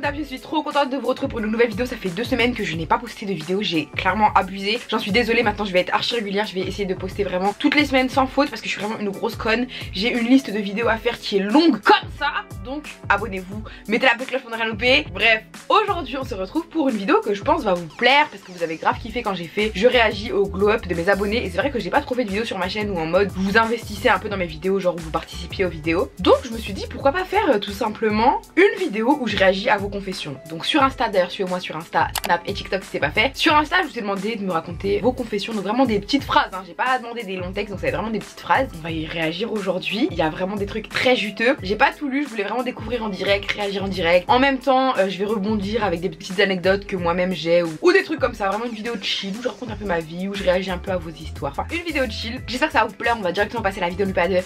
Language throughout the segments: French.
d'hab, je suis trop contente de vous retrouver pour une nouvelle vidéo. Ça fait 2 semaines que je n'ai pas posté de vidéo, j'ai clairement abusé. J'en suis désolée, maintenant je vais être archi régulière. Je vais essayer de poster vraiment toutes les semaines sans faute parce que je suis vraiment une grosse conne. J'ai une liste de vidéos à faire qui est longue comme ça. Donc abonnez-vous, mettez la petite cloche pour ne rien louper. Bref, aujourd'hui on se retrouve pour une vidéo que je pense va vous plaire parce que vous avez grave kiffé quand j'ai fait je réagis au glow up de mes abonnés. Et c'est vrai que j'ai pas trouvé de vidéo sur ma chaîne où en mode vous vous investissez un peu dans mes vidéos, genre vous participiez aux vidéos. Donc je me suis dit pourquoi pas faire tout simplement une vidéo où je réagis à vos confessions. Donc sur Insta, d'ailleurs suivez-moi sur Insta, Snap et TikTok si c'est pas fait. Sur Insta je vous ai demandé de me raconter vos confessions, donc vraiment des petites phrases hein. J'ai pas demandé des longs textes, donc ça va être vraiment des petites phrases. On va y réagir aujourd'hui. Il y a vraiment des trucs très juteux. J'ai pas tout lu, je voulais vraiment découvrir en direct, réagir en direct. En même temps je vais rebondir avec des petites anecdotes que moi-même j'ai ou des trucs comme ça. Vraiment une vidéo de chill où je raconte un peu ma vie, où je réagis un peu à vos histoires. Enfin une vidéo de chill. J'espère que ça va vous plaire. On va directement passer à la vidéo. N'oublie pas de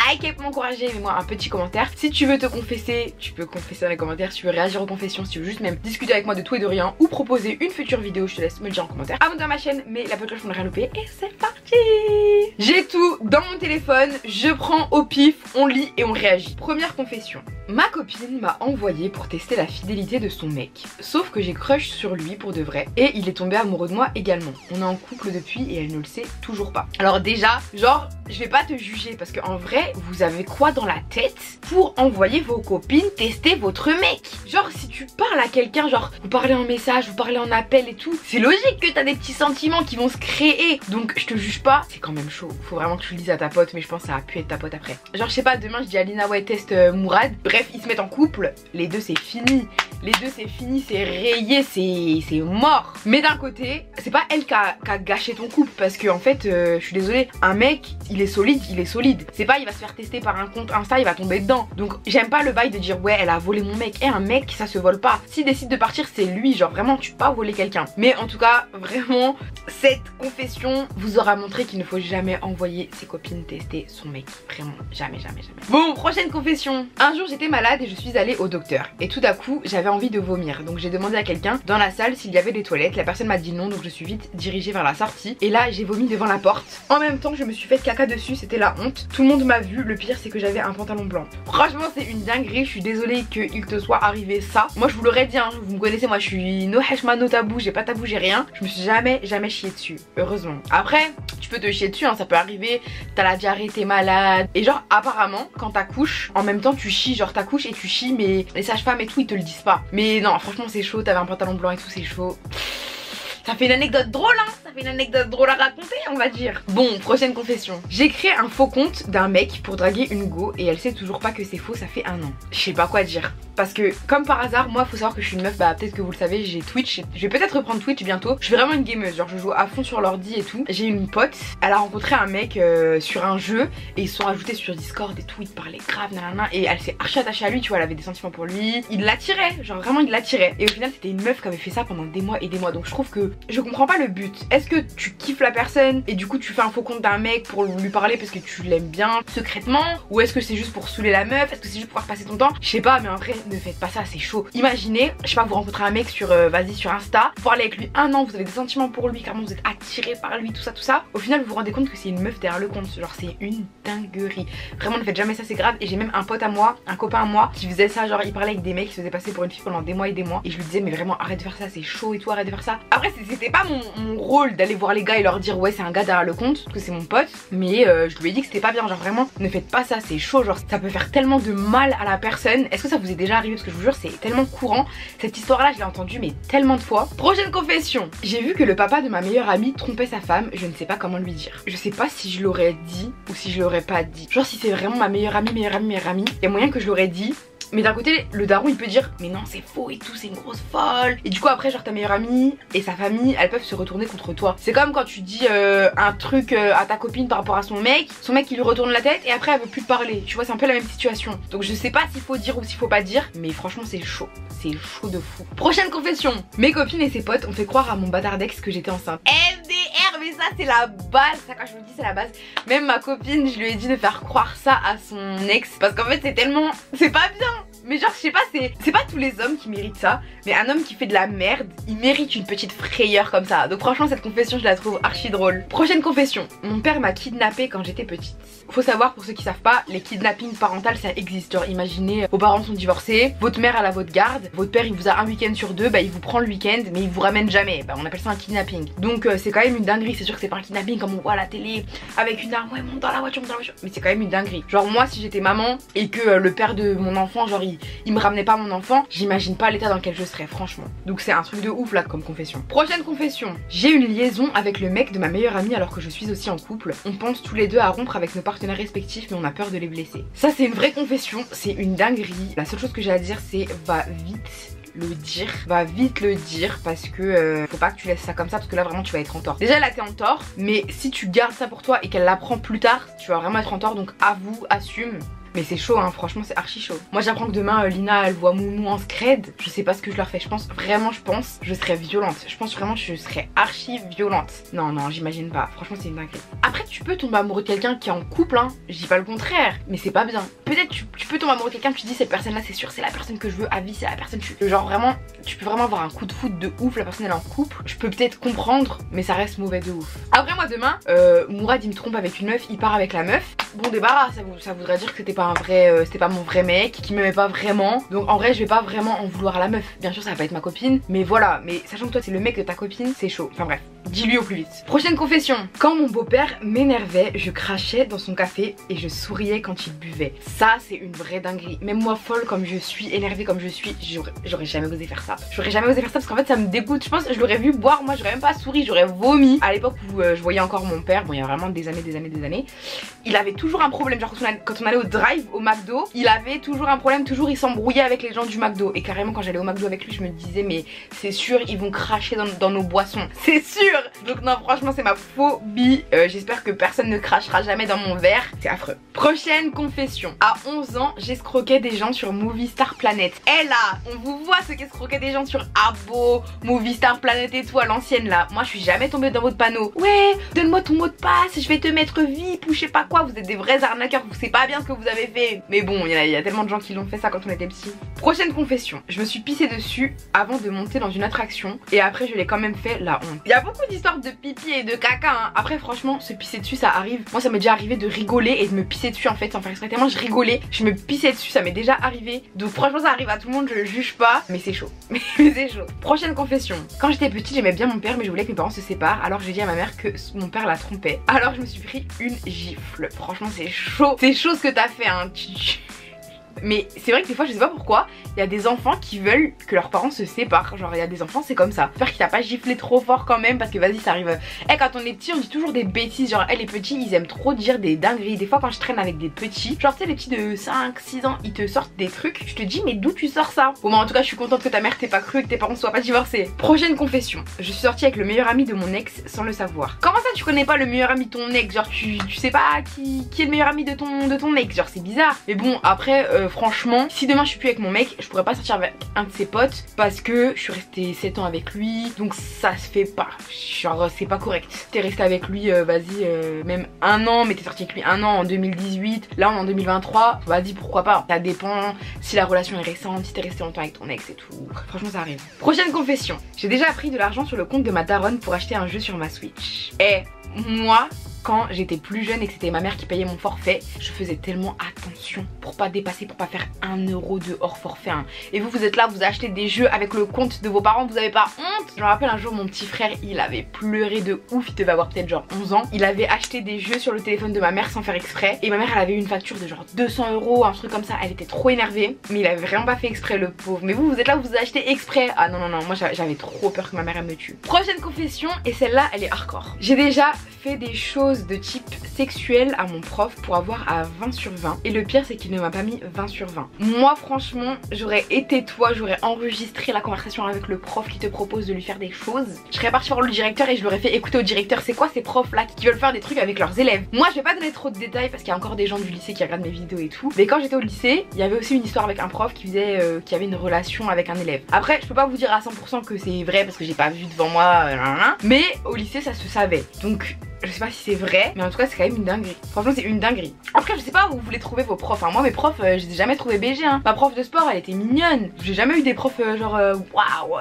liker pour m'encourager, mets-moi un petit commentaire. Si tu veux te confesser, tu peux confesser dans les commentaires. Si tu veux réagir aux confessions, si tu veux juste même discuter avec moi de tout et de rien ou proposer une future vidéo, je te laisse me le dire en commentaire. Abonne-toi à ma chaîne, mets la petite cloche pour ne rien louper et c'est parti. J'ai tout dans mon téléphone, je prends au pif, on lit et on réagit. Première confession. Ma copine m'a envoyé pour tester la fidélité de son mec. Sauf que j'ai crush sur lui pour de vrai et il est tombé amoureux de moi également. On est en couple depuis et elle ne le sait toujours pas. Alors déjà, genre, je vais pas te juger parce qu'en vrai, vous avez quoi dans la tête pour envoyer vos copines tester votre mec? Genre si tu parles à quelqu'un, genre vous parlez en message, vous parlez en appel et tout, c'est logique que t'as des petits sentiments qui vont se créer. Donc je te juge pas, c'est quand même chaud. Faut vraiment que tu le dises à ta pote, mais je pense que ça a pu être ta pote après. Genre je sais pas, demain je dis à Lina ouais teste Mourad. Bref, ils se mettent en couple, les deux c'est fini. Les deux c'est fini, c'est rayé, c'est mort. Mais d'un côté, c'est pas elle qui a gâché ton couple parce que en fait, je suis désolée, un mec il est solide, il est solide. C'est pas il va se faire tester par un compte Insta, il va tomber dedans. Donc j'aime pas le bail de dire ouais elle a volé mon mec. Et un mec ça se vole pas. S'il décide de partir c'est lui, genre vraiment tu peux pas voler quelqu'un. Mais en tout cas vraiment cette confession vous aura montré qu'il ne faut jamais envoyer ses copines tester son mec. Vraiment jamais jamais jamais. Bon, prochaine confession. Un jour j'étais malade et je suis allée au docteur. Et tout à coup j'avais envie de vomir. Donc j'ai demandé à quelqu'un dans la salle s'il y avait des toilettes. La personne m'a dit non, donc je suis vite dirigée vers la sortie. Et là j'ai vomi devant la porte. En même temps je me suis fait caca dessus, c'était la honte. Tout le monde m'a vu, le pire c'est que j'avais un pantalon blanc. Franchement c'est une dinguerie, je suis désolée qu'il te soit arrivé ça. Moi je vous l'aurais dit hein, vous me connaissez, moi je suis no hashma no tabou, j'ai pas tabou, j'ai rien. Je me suis jamais chié dessus, heureusement. Après tu peux te chier dessus hein, ça peut arriver, t'as la diarrhée, t'es malade. Et genre apparemment quand t'accouches, en même temps tu chies, genre t'accouches et tu chies, mais les sages-femmes et tout ils te le disent pas. Mais non franchement c'est chaud, t'avais un pantalon blanc et tout, c'est chaud. Ça fait une anecdote drôle hein, ça fait une anecdote drôle à raconter on va dire. Bon, prochaine confession. J'ai créé un faux compte d'un mec pour draguer une go et elle sait toujours pas que c'est faux, ça fait 1 an. Je sais pas quoi dire. Parce que comme par hasard, moi faut savoir que je suis une meuf, bah peut-être que vous le savez, j'ai Twitch. Je vais peut-être reprendre Twitch bientôt. Je suis vraiment une gameuse, genre je joue à fond sur l'ordi et tout. J'ai une pote, elle a rencontré un mec sur un jeu et ils se sont ajoutés sur Discord et tout, ils parlaient grave nanana et elle s'est archi attachée à lui, tu vois, elle avait des sentiments pour lui. Il l'attirait, genre vraiment il l'attirait. Et au final c'était une meuf qui avait fait ça pendant des mois et des mois. Donc je trouve que je comprends pas le but. Est-ce que tu kiffes la personne et du coup tu fais un faux compte d'un mec pour lui parler parce que tu l'aimes bien secrètement, ou est-ce que c'est juste pour saouler la meuf, est-ce que c'est juste pour faire passer ton temps? Je sais pas, mais en vrai ne faites pas ça, c'est chaud. Imaginez, je sais pas, vous rencontrez un mec sur vas-y sur Insta, vous parlez avec lui 1 an, vous avez des sentiments pour lui, carrément vous êtes attiré par lui, tout ça. Au final vous vous rendez compte que c'est une meuf derrière le compte, genre c'est une dinguerie. Vraiment ne faites jamais ça, c'est grave. Et j'ai même un pote à moi, un copain à moi qui faisait ça, genre il parlait avec des mecs qui se faisaient passer pour une fille pendant des mois et des mois et je lui disais mais vraiment arrête de faire ça, c'est chaud et tout, arrête de faire ça. Après c'était pas mon rôle d'aller voir les gars et leur dire ouais c'est un gars derrière le compte parce que c'est mon pote, mais je lui ai dit que c'était pas bien, genre vraiment ne faites pas ça, c'est chaud, genre ça peut faire tellement de mal à la personne. Est-ce que ça vous est déjà arrivé? Parce que je vous jure c'est tellement courant, cette histoire là je l'ai entendue mais tellement de fois. Prochaine confession. J'ai vu que le papa de ma meilleure amie trompait sa femme, je ne sais pas comment lui dire. Je sais pas si je l'aurais dit ou si je l'aurais pas dit. Genre si c'est vraiment ma meilleure amie, il y a moyen que je l'aurais dit. Mais d'un côté le daron il peut dire mais non c'est faux et tout, c'est une grosse folle. Et du coup après genre ta meilleure amie et sa famille elles peuvent se retourner contre toi. C'est comme quand tu dis un truc à ta copine par rapport à son mec il lui retourne la tête et après elle veut plus te parler. Tu vois c'est un peu la même situation. Donc je sais pas s'il faut dire ou s'il faut pas dire, mais franchement c'est chaud. C'est chaud de fou. Prochaine confession. Mes copines et ses potes ont fait croire à mon bâtard d'ex que j'étais enceinte. MDR, mais ça c'est la base. Ça quand je vous le dis c'est la base. Même ma copine je lui ai dit de faire croire ça à son ex parce qu'en fait c'est tellement... c'est pas bien. Mais genre je sais pas, c'est pas tous les hommes qui méritent ça, mais un homme qui fait de la merde, il mérite une petite frayeur comme ça. Donc franchement cette confession je la trouve archi drôle. Prochaine confession, mon père m'a kidnappée quand j'étais petite. Faut savoir, pour ceux qui savent pas, les kidnappings parentales ça existe. Genre imaginez, vos parents sont divorcés, votre mère elle a votre garde, votre père il vous a un week-end sur deux, bah il vous prend le week-end mais il vous ramène jamais. Bah on appelle ça un kidnapping. Donc c'est quand même une dinguerie, c'est sûr que c'est pas un kidnapping comme on voit à la télé avec une arme, ouais monte dans la voiture, monte dans la voiture. Mais c'est quand même une dinguerie. Genre moi si j'étais maman et que le père de mon enfant, genre il me ramenait pas mon enfant, j'imagine pas l'état dans lequel je serais franchement. Donc c'est un truc de ouf là comme confession. Prochaine confession, j'ai une liaison avec le mec de ma meilleure amie alors que je suis aussi en couple. On pense tous les deux à rompre avec nos partenaires respectifs mais on a peur de les blesser. Ça c'est une vraie confession, c'est une dinguerie. La seule chose que j'ai à dire c'est va vite le dire parce que faut pas que tu laisses ça comme ça parce que là vraiment tu vas être en tort. Déjà là t'es en tort, mais si tu gardes ça pour toi et qu'elle l'apprend plus tard, tu vas vraiment être en tort, donc avoue, assume. Mais c'est chaud hein, franchement c'est archi chaud. Moi j'apprends que demain Lina elle voit Moumou en scred. Je sais pas ce que je leur fais, je pense je serais violente. Je pense vraiment je serais archi violente. Non j'imagine pas, franchement c'est une dinguerie. Après tu peux tomber amoureux de quelqu'un qui est en couple hein, je dis pas le contraire, mais c'est pas bien. Peut-être tu peux tomber amoureux de quelqu'un, tu te dis cette personne là c'est sûr c'est la personne que je veux à vie, c'est la personne genre vraiment tu peux vraiment avoir un coup de foudre de ouf, la personne elle est en couple. Je peux peut-être comprendre mais ça reste mauvais de ouf. Après moi demain Mourad il me trompe avec une meuf, il part avec la meuf. Bon débarras, ça voudrait dire que c'était pas un vrai, c'était pas mon vrai mec, qui m'aimait pas vraiment. Donc en vrai je vais pas vraiment en vouloir à la meuf. Bien sûr ça va pas être ma copine, mais voilà. Mais sachant que toi c'est le mec de ta copine, c'est chaud. Enfin bref, dis-lui au plus vite. Prochaine confession. Quand mon beau-père m'énervait, je crachais dans son café et je souriais quand il buvait. Ça c'est une vraie dinguerie. Même moi folle comme je suis, énervée comme je suis, j'aurais jamais osé faire ça. J'aurais jamais osé faire ça parce qu'en fait ça me dégoûte. Je pense que je l'aurais vu boire, moi j'aurais même pas souri, j'aurais vomi. À l'époque où je voyais encore mon père, bon il y a vraiment des années, il avait toujours un problème, genre quand on allait au drive, au McDo, il avait toujours un problème, toujours il s'embrouillait avec les gens du McDo. Et carrément quand j'allais au McDo avec lui je me disais mais c'est sûr ils vont cracher dans nos boissons, c'est sûr. Donc non franchement c'est ma phobie, j'espère que personne ne crachera jamais dans mon verre, c'est affreux. Prochaine confession, à 11 ans j'escroquais des gens sur Movie Star Planet. Et là on vous voit ce qu'escroquer des gens sur Abo, Movie Star Planet et tout à l'ancienne là. Moi je suis jamais tombée dans votre panneau, ouais donne-moi ton mot de passe, je vais te mettre VIP ou je sais pas quoi. Vous êtes des vrais arnaqueurs, vous savez pas bien ce que vous avez fait. Mais bon il y a tellement de gens qui l'ont fait ça quand on était petit. Prochaine confession, je me suis pissée dessus avant de monter dans une attraction et après je l'ai quand même fait, la honte. Il y a beaucoup d'histoires de pipi et de caca hein. Après franchement se pisser dessus ça arrive. Moi ça m'est déjà arrivé de rigoler et de me pisser dessus en fait sans faire exprès, tellement je rigolais, je me pissais dessus, ça m'est déjà arrivé. Donc franchement ça arrive à tout le monde, je juge pas, mais c'est chaud. Mais c'est chaud. Prochaine confession, quand j'étais petite j'aimais bien mon père mais je voulais que mes parents se séparent, alors j'ai dit à ma mère que mon père la trompait. Alors je me suis pris une gifle. Franchement c'est chaud. C'est chaud ce que t'as fait hein. Mais c'est vrai que des fois je sais pas pourquoi il y a des enfants qui veulent que leurs parents se séparent. Genre il y a des enfants c'est comme ça. J'espère qu'il t'a pas giflé trop fort quand même parce que vas-y ça arrive. Quand on est petit on dit toujours des bêtises. Genre les petits ils aiment trop dire des dingueries. Des fois quand je traîne avec des petits, genre tu sais les petits de 5-6 ans, ils te sortent des trucs, je te dis mais d'où tu sors ça? Bon bah en tout cas je suis contente que ta mère t'ait pas cru et que tes parents soient pas divorcés. Prochaine confession, je suis sortie avec le meilleur ami de mon ex sans le savoir. Comment ça tu connais pas le meilleur ami de ton ex? Genre tu sais pas qui est le meilleur ami de ton ex? Genre c'est bizarre. Mais bon après franchement si demain je suis plus avec mon mec, je pourrais pas sortir avec un de ses potes parce que je suis restée 7 ans avec lui, donc ça se fait pas. Genre c'est pas correct. T'es resté avec lui vas-y même un an, mais t'es sorti avec lui un an en 2018, là on est en 2023, vas-y pourquoi pas. Ça dépend si la relation est récente, si t'es resté longtemps avec ton ex et tout. Franchement ça arrive. Prochaine confession, j'ai déjà pris de l'argent sur le compte de ma daronne pour acheter un jeu sur ma Switch. Et moi quand j'étais plus jeune et que c'était ma mère qui payait mon forfait, je faisais tellement attention pour pas dépasser, pour pas faire 1 euro de hors forfait hein. Et vous êtes là, vous achetez des jeux avec le compte de vos parents, vous avez pas honte? Je me rappelle un jour mon petit frère il avait pleuré de ouf, il devait avoir peut-être genre 11 ans. Il avait acheté des jeux sur le téléphone de ma mère sans faire exprès et ma mère elle avait eu une facture de genre 200 euros, un truc comme ça. Elle était trop énervée mais il avait vraiment pas fait exprès le pauvre. Mais vous êtes là, vous achetez exprès. Ah non moi j'avais trop peur que ma mère elle me tue. Prochaine confession et celle-là elle est hardcore. J'ai déjà fait des choses de type sexuel à mon prof pour avoir à 20 sur 20 et le pire c'est qu'il ne m'a pas mis 20 sur 20. Moi franchement j'aurais été toi, j'aurais enregistré la conversation avec le prof qui te propose de lui faire des choses. Je serais partie voir le directeur et je l'aurais fait écouter au directeur c'est quoi ces profs là qui veulent faire des trucs avec leurs élèves. Moi je vais pas donner trop de détails parce qu'il y a encore des gens du lycée qui regardent mes vidéos et tout, mais quand j'étais au lycée il y avait aussi une histoire avec un prof qui faisait qui avait une relation avec un élève. Après je peux pas vous dire à 100% que c'est vrai parce que j'ai pas vu devant moi mais au lycée ça se savait. Donc Je sais pas si c'est vrai, mais en tout cas c'est quand même une dinguerie. Franchement c'est une dinguerie. En tout cas je sais pas où vous voulez trouver vos profs. Moi mes profs je les ai jamais trouvés BG hein. Ma prof de sport elle était mignonne. J'ai jamais eu des profs genre waouh.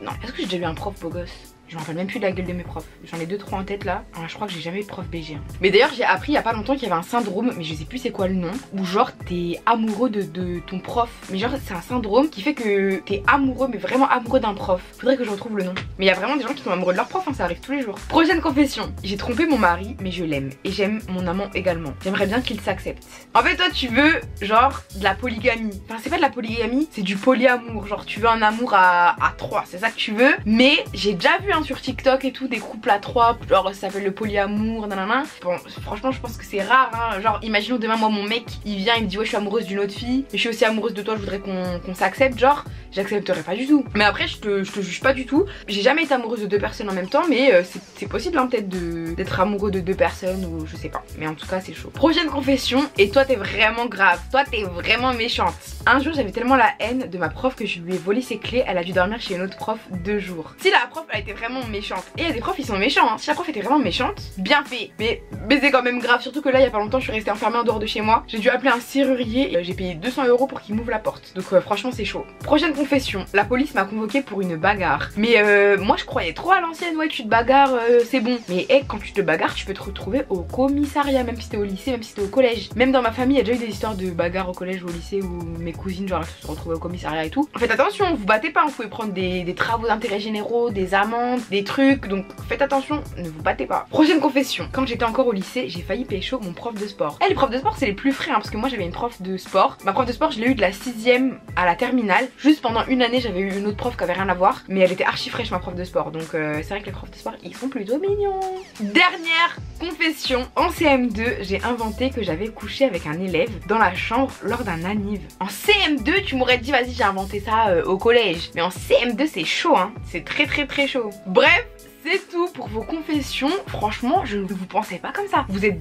Non. Est-ce que j'ai déjà eu un prof beau gosse? Je me rappelle même plus de la gueule de mes profs. J'en ai 2-3 en tête là. Alors, je crois que j'ai jamais eu de prof BG hein. Mais d'ailleurs j'ai appris il y a pas longtemps qu'il y avait un syndrome, mais je sais plus c'est quoi le nom, où genre t'es amoureux de ton prof. Mais genre c'est un syndrome qui fait que t'es amoureux, mais vraiment amoureux d'un prof. Faudrait que je retrouve le nom. Mais il y a vraiment des gens qui sont amoureux de leur prof hein, ça arrive tous les jours. Prochaine confession. J'ai trompé mon mari mais je l'aime. Et j'aime mon amant également. J'aimerais bien qu'il s'accepte. En fait toi tu veux genre de la polygamie. Enfin c'est pas de la polygamie, c'est du polyamour. Genre tu veux un amour à 3, c'est ça que tu veux. Mais j'ai déjà vu sur TikTok et tout des couples à 3, genre ça s'appelle le polyamour, nanana. Bon franchement je pense que c'est rare hein. Genre imaginons demain moi mon mec il vient il me dit ouais je suis amoureuse d'une autre fille mais je suis aussi amoureuse de toi, je voudrais qu'on s'accepte, genre j'accepterais pas du tout. Mais après je te juge pas du tout. J'ai jamais été amoureuse de 2 personnes en même temps, mais c'est possible hein, peut-être d'être amoureux de 2 personnes ou je sais pas. Mais en tout cas c'est chaud. Prochaine confession, et toi t'es vraiment grave, toi t'es vraiment méchante. Un jour j'avais tellement la haine de ma prof que je lui ai volé ses clés, elle a dû dormir chez une autre prof 2 jours. Si la prof elle était vraiment méchante, et il y a des profs ils sont méchants hein. Si la prof était vraiment méchante, bien fait, mais c'est quand même grave. Surtout que là il y a pas longtemps je suis restée enfermée en dehors de chez moi. J'ai dû appeler un serrurier et j'ai payé 200 € pour qu'il m'ouvre la porte. Donc franchement c'est chaud. Prochaine confession, la police m'a convoquée pour une bagarre. Mais moi je croyais trop à l'ancienne, ouais tu te bagarres c'est bon. Mais hey, quand tu te bagarres tu peux te retrouver au commissariat, même si t'es au lycée, même si t'es au collège. Même dans ma famille il y a déjà eu des histoires de bagarres au collège ou au lycée où mes cousines genre elles se sont retrouvées au commissariat et tout. Faites attention, vous battez pas, vous pouvez prendre des travaux d'intérêt généraux, des amendes, des trucs, donc faites attention, ne vous battez pas. Prochaine confession, quand j'étais encore au lycée j'ai failli pécho mon prof de sport. Les profs de sport c'est les plus frais hein, parce que moi j'avais une prof de sport. Ma prof de sport je l'ai eu de la 6ème à la terminale. Juste pendant une année j'avais eu une autre prof qui avait rien à voir, mais elle était archi fraîche ma prof de sport. Donc c'est vrai que les profs de sport ils sont plutôt mignons. Dernière confession, en CM2 j'ai inventé que j'avais couché avec un élève dans la chambre lors d'un anniv. En CM2 tu m'aurais dit vas-y j'ai inventé ça au collège, mais en CM2 c'est chaud hein, c'est très chaud. Bref, c'est tout pour vos confessions. Franchement je ne vous pensais pas comme ça. Vous êtes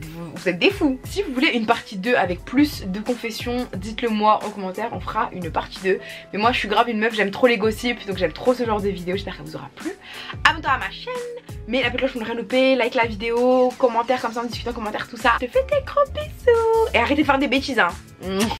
des fous. Si vous voulez une partie 2 avec plus de confessions, dites-le moi en commentaire, on fera une partie 2. Mais moi je suis grave une meuf, j'aime trop les gossips, donc j'aime trop ce genre de vidéos. J'espère qu'elle vous aura plu. Abonne-toi à ma chaîne, mets la petite cloche pour ne rien louper, like la vidéo, commentaire comme ça, on discute en commentaire, tout ça. Je te fais des gros bisous et arrêtez de faire des bêtises hein.